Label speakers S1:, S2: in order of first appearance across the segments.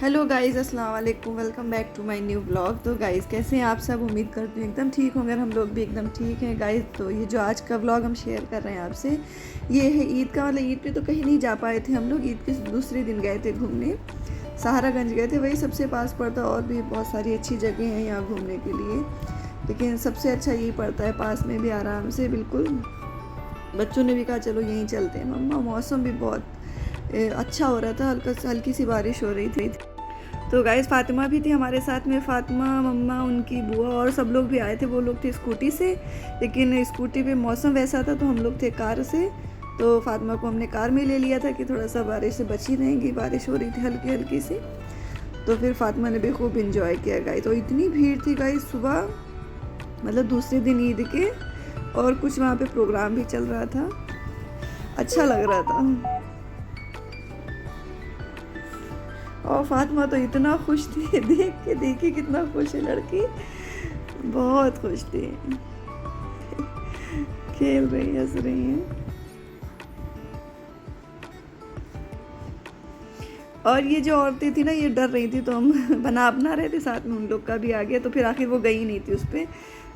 S1: Hello guys, अस्सलाम वालेकुम। Welcome back to my new blog. तो गाइज़ कैसे हैं आप सब? उम्मीद करती हूँ एकदम ठीक होंगे। हम लोग भी एकदम ठीक हैं गाइज़। तो ये जो आज का ब्लॉग हम शेयर कर रहे हैं आपसे, ये है ईद का। मतलब ईद पे तो कहीं नहीं जा पाए थे हम लोग। ईद के दूसरे दिन गए थे घूमने, सहारागंज गए थे। वही सबसे पास पड़ता, और भी बहुत सारी अच्छी जगह हैं यहाँ घूमने के लिए, लेकिन सबसे अच्छा यही पड़ता है, पास में भी आराम से बिल्कुल। बच्चों ने भी कहा चलो यहीं चलते हैं मम्मा। मौसम भी बहुत अच्छा हो रहा था, हल्की सी बारिश हो रही थी। तो गाइज़ फ़ातिमा भी थी हमारे साथ में। फ़ातिमा, मम्मा, उनकी बुआ और सब लोग भी आए थे। वो लोग थे स्कूटी से, लेकिन स्कूटी पे मौसम वैसा था तो हम लोग थे कार से। तो फ़ातिमा को हमने कार में ले लिया था कि थोड़ा सा बारिश से बची रहेंगी। बारिश हो रही थी हल्की हल्की सी, तो फिर फ़ातिमा ने भी खूब इंजॉय किया गाइस। तो इतनी भीड़ थी गाइस सुबह, मतलब दूसरे दिन ईद के, और कुछ वहाँ पे प्रोग्राम भी चल रहा था, अच्छा लग रहा था। और फातिमा तो इतना खुश थी, देख के देखी कितना खुश है लड़की, बहुत खुश थी। खेल रही, हंस रही है। और ये जो औरतें थी ना, ये डर रही थी, तो हम बना रहे थे साथ में। उन लोग का भी आ गया, तो फिर आखिर वो गई नहीं थी उस पर।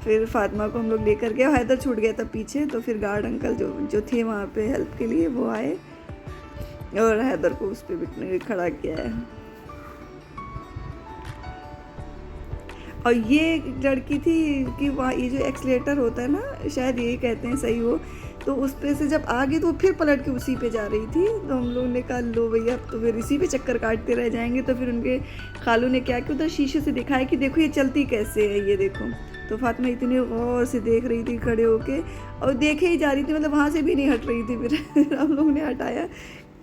S1: फिर फातिमा को हम लोग लेकर गए। हैदर छूट गया था पीछे, तो फिर गार्ड अंकल जो जो थे वहाँ पे हेल्प के लिए, वो आए और हैदर को उस पर खड़ा किया है। और ये लड़की थी कि वहाँ ये जो एक्सलेटर होता है ना, शायद यही कहते हैं, सही हो, तो उस पे से जब आ गई तो फिर पलट के उसी पे जा रही थी। तो हम लोग ने कहा लो भैया, अब तो फिर इसी पे चक्कर काटते रह जाएंगे। तो फिर उनके खालू ने क्या किया, उधर शीशे से दिखाया कि देखो ये चलती कैसे है, ये देखो। तो फातिमा इतनी गौर से देख रही थी खड़े होके, और देखे ही जा रही थी, मतलब वहाँ से भी नहीं हट रही थी। फिर हम लोग ने हटाया,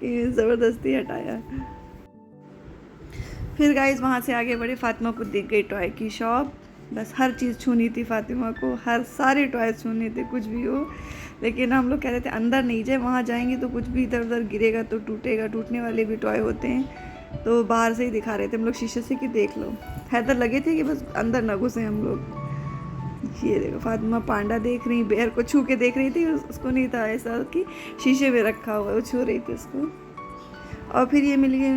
S1: ज़बरदस्ती हटाया। फिर गाइज वहाँ से आगे बढ़े। फातिमा को दिख गई टॉय की शॉप। बस हर चीज़ छूनी थी फातिमा को, हर सारे टॉय छूने थे, कुछ भी हो। लेकिन हम लोग कह रहे थे अंदर नहीं जाए, वहाँ जाएंगे तो कुछ भी इधर उधर गिरेगा तो टूटेगा, टूटने वाले भी टॉय होते हैं। तो बाहर से ही दिखा रहे थे हम लोग शीशे से कि देख लो। हैदर लगे थे कि बस अंदर ना घुसे हम लोग। ये देखो फातिमा पांडा देख रही, बेर को छू के देख रही थी। उसको नहीं था ऐसा कि शीशे में रखा हुआ है, वो छू रही थी उसको। और फिर ये मिल गई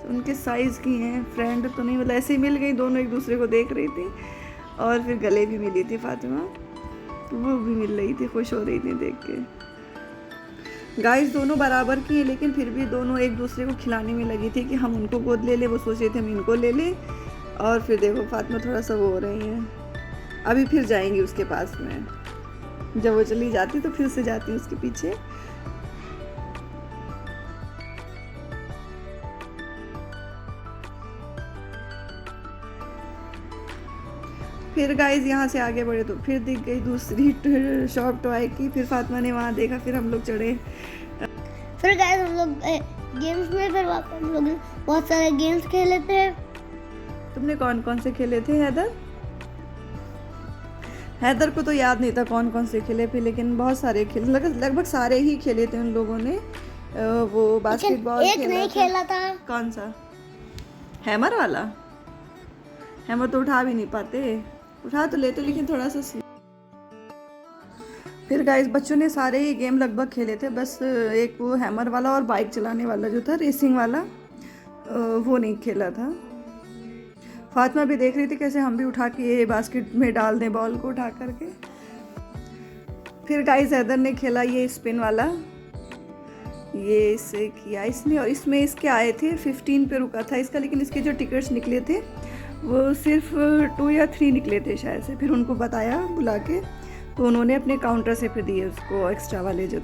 S1: उनके साइज़ की हैं, फ्रेंड तो नहीं, मतलब ऐसे ही मिल गई, दोनों एक दूसरे को देख रही थी। और फिर गले भी मिली थी फातिमा, तो वो भी मिल रही थी, खुश हो रही थी देख के। गाइस दोनों बराबर की हैं, लेकिन फिर भी दोनों एक दूसरे को खिलाने में लगी थी कि हम उनको गोद ले ले, वो सोच रहे थे हम इनको ले लें। और फिर देखो फातिमा थोड़ा सा वो हो रही हैं। अभी फिर जाएंगी उसके पास में, जब वो चली जाती तो फिर से जाती उसके पीछे। फिर गाइज यहाँ से आगे बढ़े तो फिर दिख गई दूसरी शॉप टॉय की। फिर फातिमा ने वहाँ देखा, फिर हम लोग चढ़े।
S2: फिर गाइस हम लोग गेम्स में, फिर वापस हम लोग बहुत सारे गेम्स खेले थे।
S1: तुमने कौन कौन से खेले थे हैदर? हैदर को तो याद नहीं था कौन कौन से खेले थे, लेकिन बहुत सारे खेले, लगभग सारे ही खेले थे उन लोगों ने। वो बास्केटबॉल
S2: एक नहीं खेला था।
S1: कौन सा? हैमर वाला? हैमर तो उठा भी नहीं पाते, उठा तो लेते लेकिन थोड़ा सा। फिर गाइस बच्चों ने सारे ही गेम लगभग खेले थे, बस एक वो हैमर वाला और बाइक चलाने वाला जो था, रेसिंग वाला, वो नहीं खेला था। फातिमा भी देख रही थी कैसे हम भी उठा के ये बास्केट में डाल दें बॉल को उठा करके। फिर गाइस हैदर ने खेला ये स्पिन वाला, ये इसे किया इसने, और इसमें इसके आए थे 15 पे रुका था इसका, लेकिन इसके जो टिकट्स निकले थे वो सिर्फ 2 या 3 निकले थे शायद से। फिर उनको बताया बुला के, तो उन्होंने अपने काउंटर से फिर दिए उसको एक्स्ट्रा वाले जो।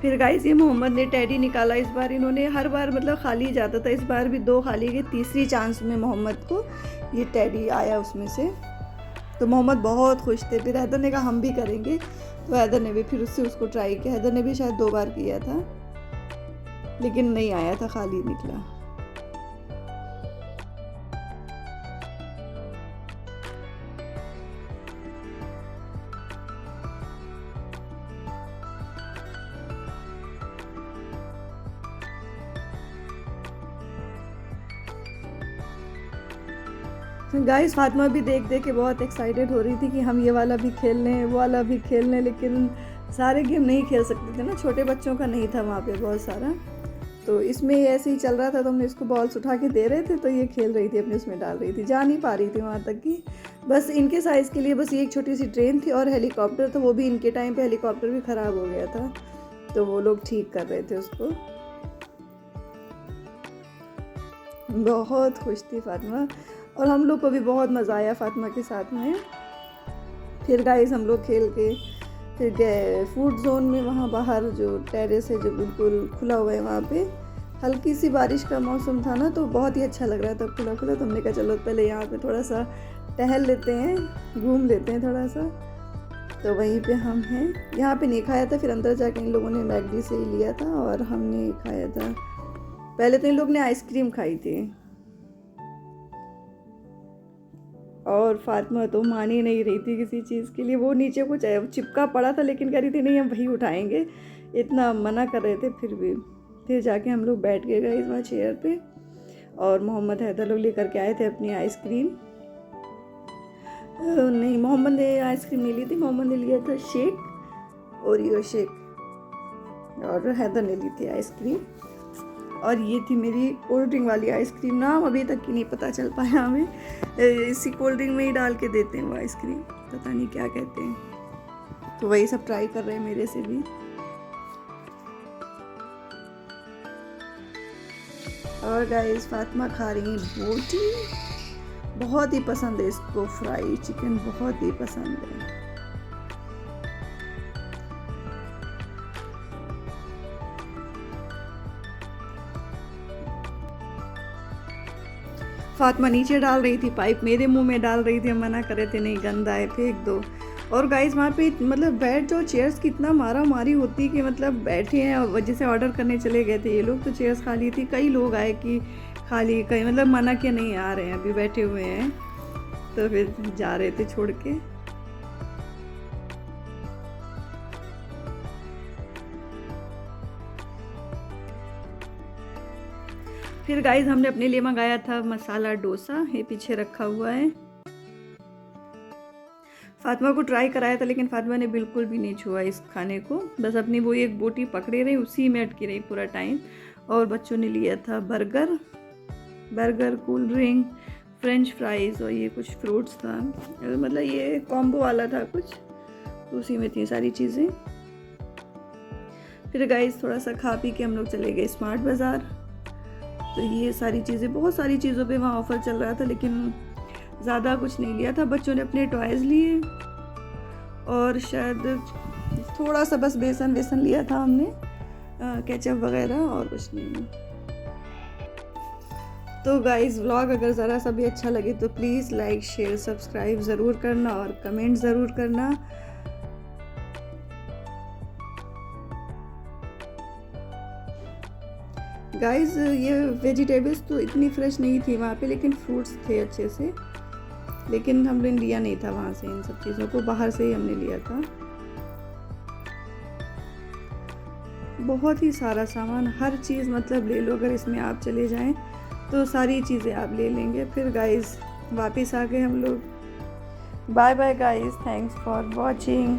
S1: फिर गाइस ये मोहम्मद ने टेडी निकाला इस बार। इन्होंने हर बार मतलब खाली जाता था, इस बार भी 2 खाली गए। तीसरी चांस में मोहम्मद को ये टेडी आया उसमें से, तो मोहम्मद बहुत खुश थे। फिर हैदर ने कहा हम भी करेंगे, तो हैदर ने भी फिर उससे उसको ट्राई किया। हैदर ने भी शायद 2 बार किया था, लेकिन नहीं आया था, खाली निकला। गाइस फातिमा भी देख देख के बहुत एक्साइटेड हो रही थी कि हम ये वाला भी खेल लें, वो वाला भी खेल लें, लेकिन सारे गेम नहीं खेल सकते थे ना, छोटे बच्चों का नहीं था वहाँ पे बहुत सारा। तो इसमें ऐसे ही चल रहा था, तो हमने इसको बॉल्स उठा के दे रहे थे, तो ये खेल रही थी अपने उसमें डाल रही थी, जा नहीं पा रही थी वहाँ तक कि बस इनके साइज़ के लिए बस ये एक छोटी सी ट्रेन थी और हेलीकॉप्टर, तो वो भी इनके टाइम पे हेलीकॉप्टर भी ख़राब हो गया था, तो वो लोग ठीक कर रहे थे उसको। बहुत खुश थी फातिमा और हम लोग को भी बहुत मज़ा आया फातिमा के साथ में। फिर गाइस हम लोग खेल के फिर गए फूड जोन में, वहाँ बाहर जो टेरेस है जो बिल्कुल खुला हुआ है, वहाँ पे हल्की सी बारिश का मौसम था ना, तो बहुत ही अच्छा लग रहा था खुला खुला। तो हमने कहा चलो पहले यहाँ पे थोड़ा सा टहल लेते हैं, घूम लेते हैं थोड़ा सा। तो वहीं पे हम हैं, यहाँ पे नहीं खाया था, फिर अंदर जाके इन लोगों ने मैकडी से ही लिया था और हमने खाया था। पहले तो इन लोग ने आइसक्रीम खाई थी और फातिमा तो मान ही नहीं रही थी किसी चीज़ के लिए, वो नीचे कुछ चिपका पड़ा था लेकिन कह रही थी नहीं हम वही उठाएंगे, इतना मना कर रहे थे फिर भी। फिर जाके हम लोग बैठ गए इस बार चेयर पे और मोहम्मद हैदर लोग लेकर के आए थे अपनी आइसक्रीम। नहीं, मोहम्मद ने आइसक्रीम नहीं ली थी, मोहम्मद ने लिया था शेक, ओरियो शेक, और हैदर ने ली थी आइसक्रीम। और ये थी मेरी कोल्ड ड्रिंक वाली आइसक्रीम, नाम अभी तक की नहीं पता चल पाया हमें, इसी कोल्ड ड्रिंक में ही डाल के देते हैं वो आइसक्रीम, पता नहीं क्या कहते हैं। तो वही सब ट्राई कर रहे हैं मेरे से भी। और गाइस फातिमा खा रही है बोटी, बहुत ही पसंद है इसको, फ्राई चिकन बहुत ही पसंद है। फातिमा नीचे डाल रही थी पाइप, मेरे मुंह में डाल रही थी, हम मना कर रहे थे नहीं गंदा है फेंक दो। और गाइस वहाँ पे मतलब बेड जो चेयर्स कितना मारा मारी होती कि मतलब बैठे हैं और जैसे ऑर्डर करने चले गए थे ये लोग, तो चेयर्स खाली थी, कई लोग आए कि खाली, कई मतलब मना किया नहीं आ रहे हैं अभी बैठे हुए हैं, तो फिर जा रहे थे छोड़ के। फिर गाइस हमने अपने लिए मंगाया था मसाला डोसा, ये पीछे रखा हुआ है। फातिमा को ट्राई कराया था लेकिन फातिमा ने बिल्कुल भी नहीं छुआ इस खाने को, बस अपनी वो एक बोटी पकड़े रही, उसी में अटकी रही पूरा टाइम। और बच्चों ने लिया था burger, cold drink, French fries और ये कुछ फ्रूट्स था, मतलब ये कॉम्बो वाला था कुछ, तो उसी में थी सारी चीज़ें। फिर गाइस थोड़ा सा खा पी के हम लोग चले गए स्मार्ट बाज़ार, तो ये सारी चीज़ें, बहुत सारी चीज़ों पे वहाँ ऑफ़र चल रहा था लेकिन ज़्यादा कुछ नहीं लिया था। बच्चों ने अपने टॉयज़ लिए और शायद थोड़ा सा बस बेसन लिया था हमने, केचप वगैरह, और कुछ नहीं। तो गाइस व्लॉग अगर ज़रा सा भी अच्छा लगे तो प्लीज़ लाइक शेयर सब्सक्राइब ज़रूर करना और कमेंट ज़रूर करना। गाइस ये वेजिटेबल्स तो इतनी फ्रेश नहीं थी वहाँ पे, लेकिन फ्रूट्स थे अच्छे से, लेकिन हमने लिया नहीं था वहाँ से इन सब चीज़ों को, बाहर से ही हमने लिया था। बहुत ही सारा सामान, हर चीज़ मतलब ले लो, अगर इसमें आप चले जाएं तो सारी चीज़ें आप ले लेंगे। फिर गाइस वापस आ गए हम लोग। Bye bye guys, thanks for watching.